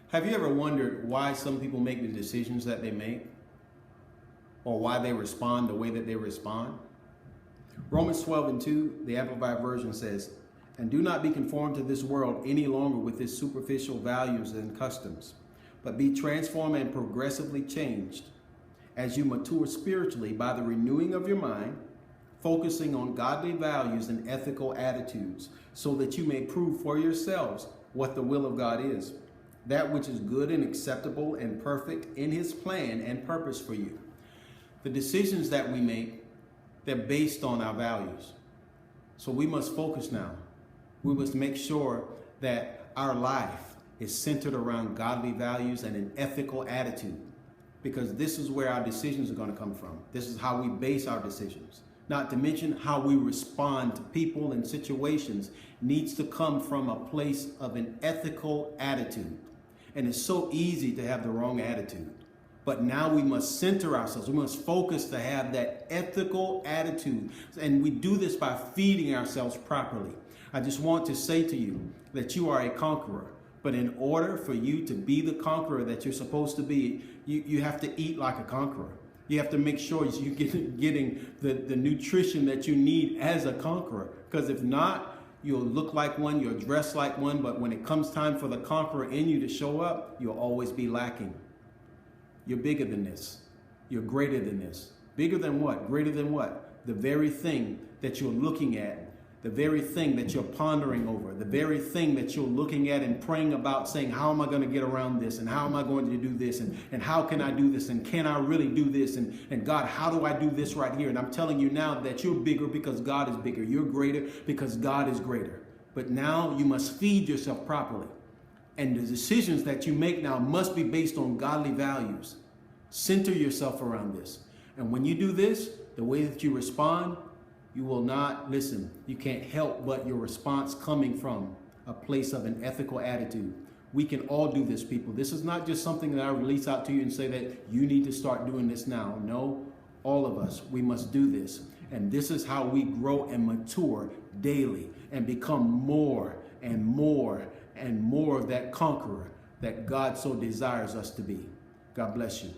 Have you ever wondered why some people make the decisions that they make? Or why they respond the way that they respond? Romans 12:2, the Amplified Version says, "And do not be conformed to this world any longer with its superficial values and customs, but be transformed and progressively changed as you mature spiritually by the renewing of your mind, focusing on godly values and ethical attitudes, so that you may prove for yourselves what the will of God is, that which is good and acceptable and perfect in his plan and purpose for you." The decisions that we make, they're based on our values. So we must focus now. We must make sure that our life is centered around godly values and an ethical attitude, because this is where our decisions are going to come from. This is how we base our decisions. Not to mention how we respond to people and situations needs to come from a place of an ethical attitude. And it's so easy to have the wrong attitude. But now we must center ourselves. We must focus to have that ethical attitude. And we do this by feeding ourselves properly. I just want to say to you that you are a conqueror. But in order for you to be the conqueror that you're supposed to be, you have to eat like a conqueror. You have to make sure you're getting the nutrition that you need as a conqueror. Because if not, you'll look like one, you'll dress like one, but when it comes time for the conqueror in you to show up, you'll always be lacking. You're bigger than this. You're greater than this. Bigger than what? Greater than what? The very thing that you're looking at, the very thing that you're pondering over, the very thing that you're looking at and praying about, saying, how am I going to get around this? And how am I going to do this? And how can I do this? And can I really do this? And God, how do I do this right here? And I'm telling you now that you're bigger because God is bigger. You're greater because God is greater. But now you must feed yourself properly. And the decisions that you make now must be based on godly values. Center yourself around this. And when you do this, the way that you respond, you will not, listen, you can't help but your response coming from a place of an ethical attitude. We can all do this, people. This is not just something that I release out to you and say that you need to start doing this now. No, all of us, we must do this. And this is how we grow and mature daily and become more and more and more of that conqueror that God so desires us to be. God bless you.